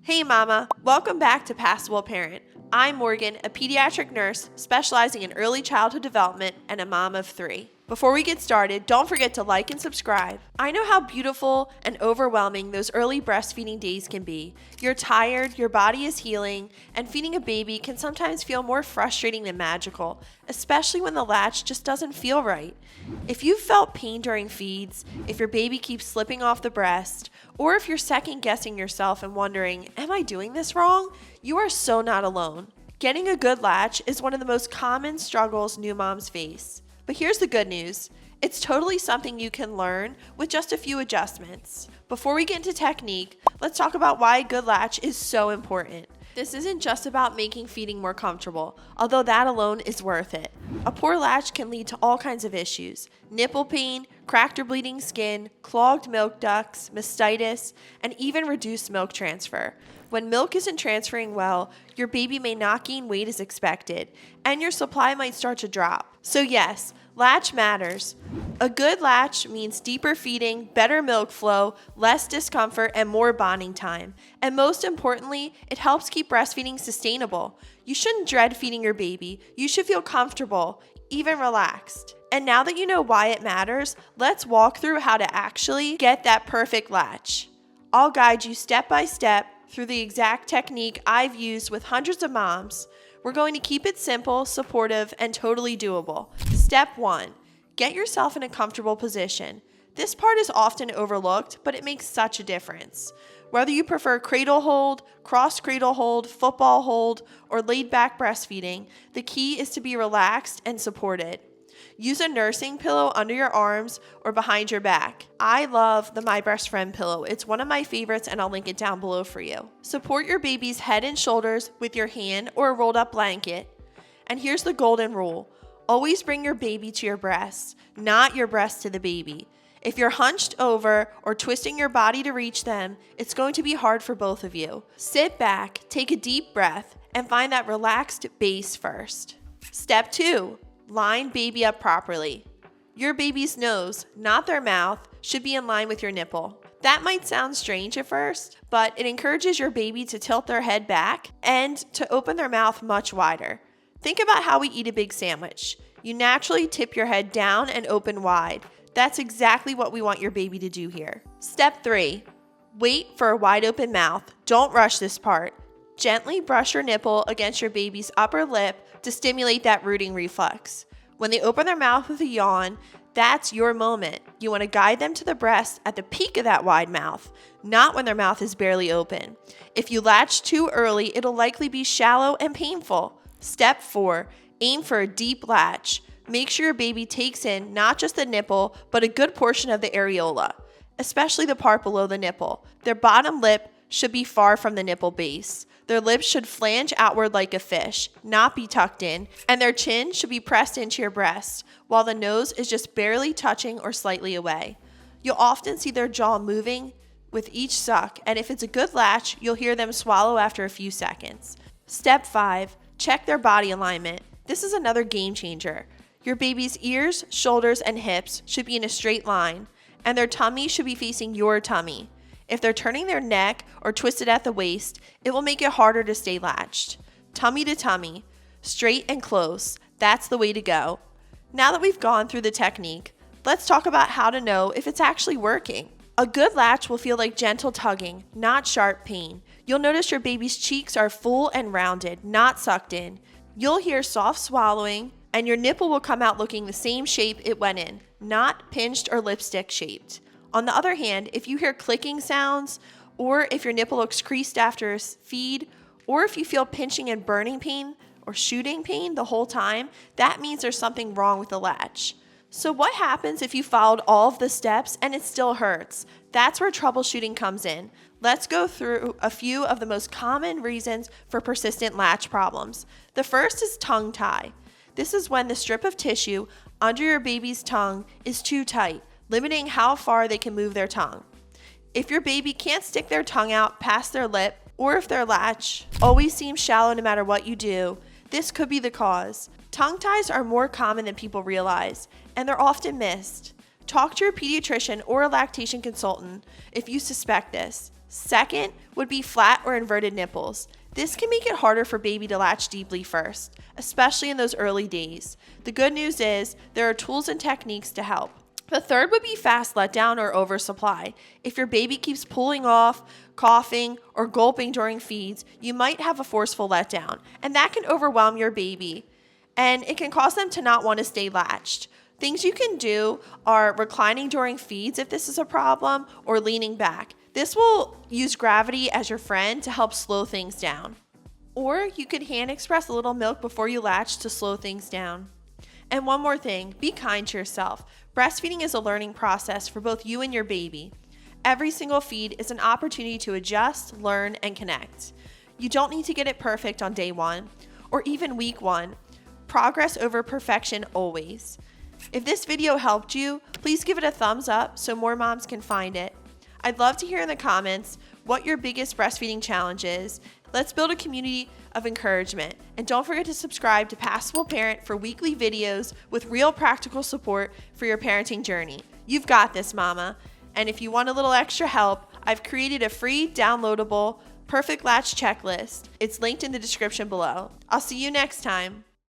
Hey mama, welcome back to Passable Parent. I'm Morgan, a pediatric nurse specializing in early childhood development and a mom of 3. Before we get started, don't forget to like and subscribe. I know how beautiful and overwhelming those early breastfeeding days can be. You're tired, your body is healing, and feeding a baby can sometimes feel more frustrating than magical, especially when the latch just doesn't feel right. If you've felt pain during feeds, if your baby keeps slipping off the breast, or if you're second guessing yourself and wondering, am I doing this wrong? You are so not alone. Getting a good latch is one of the most common struggles new moms face. But here's the good news. It's totally something you can learn with just a few adjustments. Before we get into technique, let's talk about why a good latch is so important. This isn't just about making feeding more comfortable, although that alone is worth it. A poor latch can lead to all kinds of issues: nipple pain, cracked or bleeding skin, clogged milk ducts, mastitis, and even reduced milk transfer. When milk isn't transferring well, your baby may not gain weight as expected, and your supply might start to drop. So yes, latch matters. A good latch means deeper feeding, better milk flow, less discomfort, and more bonding time. And most importantly, it helps keep breastfeeding sustainable. You shouldn't dread feeding your baby. You should feel comfortable, even relaxed. And now that you know why it matters, let's walk through how to actually get that perfect latch. I'll guide you step by step through the exact technique I've used with hundreds of moms. We're going to keep it simple, supportive, and totally doable. Step 1. Get yourself in a comfortable position. This part is often overlooked, but it makes such a difference. Whether you prefer cradle hold, cross cradle hold, football hold, or laid back breastfeeding, the key is to be relaxed and supported. Use a nursing pillow under your arms or behind your back. I love the My Breast Friend pillow. It's one of my favorites, and I'll link it down below for you. Support your baby's head and shoulders with your hand or a rolled up blanket. And here's the golden rule. Always bring your baby to your breast, not your breast to the baby. If you're hunched over or twisting your body to reach them, it's going to be hard for both of you. Sit back, take a deep breath, and find that relaxed base first. Step 2. Line baby up properly. Your baby's nose, not their mouth, should be in line with your nipple. That might sound strange at first, but it encourages your baby to tilt their head back and to open their mouth much wider. Think about how we eat a big sandwich. You naturally tip your head down and open wide. That's exactly what we want your baby to do here. Step 3. Wait for a wide open mouth. Don't rush this part. Gently brush your nipple against your baby's upper lip to stimulate that rooting reflex. When they open their mouth with a yawn, that's your moment. You want to guide them to the breast at the peak of that wide mouth, not when their mouth is barely open. If you latch too early, it'll likely be shallow and painful. Step 4. Aim for a deep latch. Make sure your baby takes in not just the nipple, but a good portion of the areola, especially the part below the nipple. Their bottom lip should be far from the nipple base. Their lips should flange outward like a fish, not be tucked in, and their chin should be pressed into your breast, while the nose is just barely touching or slightly away. You'll often see their jaw moving with each suck, and if it's a good latch, you'll hear them swallow after a few seconds. Step 5. Check their body alignment. This is another game changer. Your baby's ears, shoulders, and hips should be in a straight line, and their tummy should be facing your tummy. If they're turning their neck or twisted at the waist, it will make it harder to stay latched. Tummy to tummy, straight and close, that's the way to go. Now that we've gone through the technique, let's talk about how to know if it's actually working. A good latch will feel like gentle tugging, not sharp pain. You'll notice your baby's cheeks are full and rounded, not sucked in. You'll hear soft swallowing, and your nipple will come out looking the same shape it went in, not pinched or lipstick shaped. On the other hand, if you hear clicking sounds, or if your nipple looks creased after a feed, or if you feel pinching and burning pain or shooting pain the whole time, that means there's something wrong with the latch. So what happens if you followed all of the steps and it still hurts? That's where troubleshooting comes in. Let's go through a few of the most common reasons for persistent latch problems. The first is tongue tie. This is when the strip of tissue under your baby's tongue is too tight, limiting how far they can move their tongue. If your baby can't stick their tongue out past their lip, or if their latch always seems shallow no matter what you do, this could be the cause. Tongue ties are more common than people realize, and they're often missed. Talk to your pediatrician or a lactation consultant if you suspect this. Second would be flat or inverted nipples. This can make it harder for baby to latch deeply first, especially in those early days. The good news is there are tools and techniques to help. The third would be fast letdown or oversupply. If your baby keeps pulling off, coughing, or gulping during feeds, you might have a forceful letdown, and that can overwhelm your baby, and it can cause them to not want to stay latched. Things you can do are reclining during feeds if this is a problem, or leaning back. This will use gravity as your friend to help slow things down. Or you could hand express a little milk before you latch to slow things down. And one more thing, be kind to yourself. Breastfeeding is a learning process for both you and your baby. Every single feed is an opportunity to adjust, learn, and connect. You don't need to get it perfect on day 1 or even week 1. Progress over perfection always. If this video helped you, please give it a thumbs up so more moms can find it. I'd love to hear in the comments what your biggest breastfeeding challenge is. Let's build a community of encouragement. And don't forget to subscribe to Passable Parent for weekly videos with real practical support for your parenting journey. You've got this, mama. And if you want a little extra help, I've created a free downloadable perfect latch checklist. It's linked in the description below. I'll see you next time.